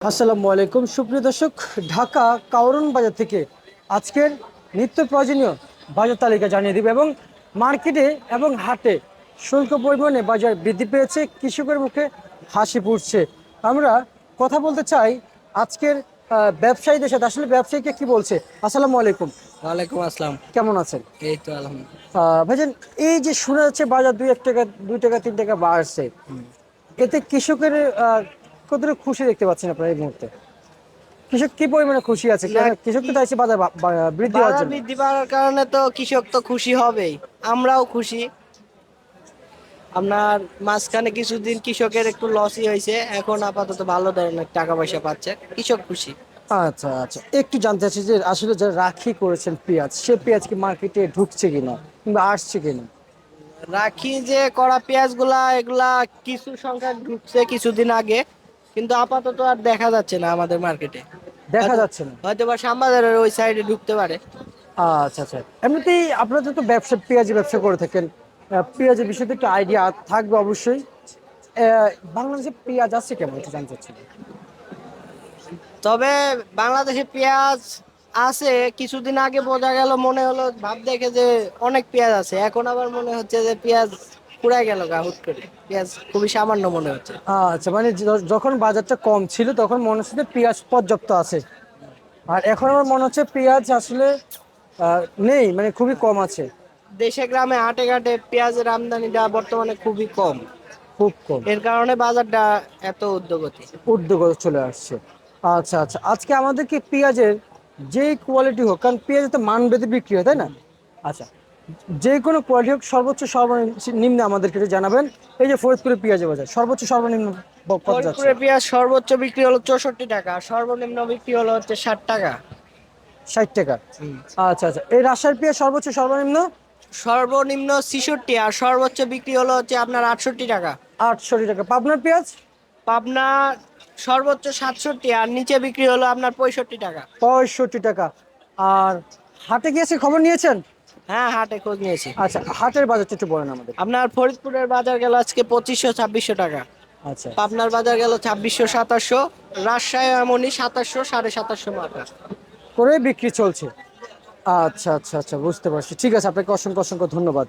আসসালামু আলাইকুম সুপ্রিয় দর্শক, ঢাকা কাওরন বাজার থেকে আজকের নিত্য প্রয়োজনীয় বাজার তালিকা জানিয়ে দিব এবং মার্কেটে এবং হাটে শুল্ক পরিমাণে বাজার বৃদ্ধি পেয়েছে, কৃষকের মুখে হাসি ফুটছে। আমরা কথা বলতে চাই আজকের ব্যবসায়ীদের সাথে। আসলে ব্যবসায়ীকে কি বলছে। আসসালামু আলাইকুম। ওয়ালাইকুম আসসালাম। কেমন আছেন? এই তো আলহামদুলিল্লাহ। ভাইজান, এই যে শোনা যাচ্ছে বাজার 2-1 টাকা 2 টাকা 3 টাকা বাড়ছে, এতে কৃষকের কতটা খুশি দেখতে পাচ্ছেন আপনারা এই মুহূর্তে? কৃষক কি পরিমাণে খুশি আছে? না, কেন কৃষক তো কি- চাইছে বাজার বৃদ্ধি হওয়ার বাজার জন্য। বৃদ্ধি পাওয়ার কারণে তো কৃষক তো খুশি হবেই, আমরাও খুশি। আপনার মাঝখানে কিছুদিন কৃষকের একটু লসই হয়েছে, এখন আপাতত ভালো ধরনের টাকা পয়সা পাচ্ছে, কৃষক খুশি। আচ্ছা আচ্ছা, একটু জানতে চাচ্ছি যে আসলে যারা রাখি করেছেন পেঁয়াজ, সে পেঁয়াজ কি মার্কেটে ঢুকছে কিনা কিংবা আসছে কিনা? রাখি যে করা পেঁয়াজ গুলা এগুলা কিছু সংখ্যা ঢুকছে কিছুদিন আগে, কিন্তু আপাতত আর দেখা যাচ্ছে না আমাদের মার্কেটে। দেখা হয়তো যাচ্ছে না। হয়তো বা শ্যামবাজারের ওই সাইডে ঢুকতে পারে। আচ্ছা আচ্ছা, এমনিতেই আপনারা তো ব্যবসা, পেঁয়াজি ব্যবসা করে থাকেন, পেঁয়াজের বিষয়ে তো একটু আইডিয়া থাকবে অবশ্যই। বাংলাদেশে পেঁয়াজ আছে কেমন একটু জানতে চাচ্ছি। তবে বাংলাদেশে পেঁয়াজ আছে, কিছুদিন আগে বোঝা গেল, মনে হলো ভাব দেখে যে অনেক পেঁয়াজ আছে, এখন আবার মনে হচ্ছে যে পেঁয়াজ পুরাই গেল গা, হুট করে পেঁয়াজ খুবই সামান্য মনে হচ্ছে। আচ্ছা, মানে যখন বাজারটা কম ছিল তখন মনে হচ্ছে যে পেঁয়াজ পর্যাপ্ত আছে, আর এখন আমার মনে হচ্ছে পেঁয়াজ আসলে আহ, নেই, মানে খুবই কম আছে। দেশে গ্রামে হাটে ঘাটে পেঁয়াজের আমদানিটা বর্তমানে খুবই কম, খুব কম। এর কারণে বাজারটা এত ঊর্ধ্বগতি। উদ্যোগ চলে আসছে। আচ্ছা আচ্ছা, আজকে আমাদের কি পেঁয়াজের যে কোয়ালিটি হোক, কারণ পেঁয়াজের তো মান ভেদে বিক্রি হয়, তাই না? আচ্ছা, যে কোনো কোয়ালিটি হোক সর্বোচ্চ সর্বনিম্ন আমাদেরকে একটু জানাবেন। এই যে ফরিদপুরের পেঁয়াজের বাজার সর্বোচ্চ সর্বনিম্ন কত যাচ্ছে? ফরিদপুরে পেঁয়াজ সর্বোচ্চ বিক্রি হলো 64 টাকা, সর্বনিম্ন বিক্রি হলো হচ্ছে 60 টাকা। 60 টাকা। আচ্ছা আচ্ছা, এই রাজশাহীর পেঁয়াজ সর্বোচ্চ সর্বনিম্ন সর্বনিম্ন 66, আর সর্বোচ্চ বিক্রি হলো হচ্ছে আপনার 68 টাকা। 68 টাকা। পাবনার পেঁয়াজ পাবনা সর্বোচ্চ 67, আর নিচে বিক্রি হলো আপনার 65 টাকা। 65 টাকা। আর হাটে গিয়েছে, খবর নিয়েছেন? হ্যাঁ, হাটে খোঁজ নিয়েছি। আচ্ছা, হাটের বাজারটা একটু বলেন আমাদের। আপনার ফরিদপুরের বাজার গেল আজকে 2500-2600 টাকা, আচ্ছা, পাবনার বাজার গেল 2600-2700, রাজশাহী এমনই 2700-2750 টাকা। করে বিক্রি চলছে। আচ্ছা আচ্ছা আচ্ছা, বুঝতে পারছি। ঠিক আছে, আপনাকে অসংখ্য অসংখ্য ধন্যবাদ।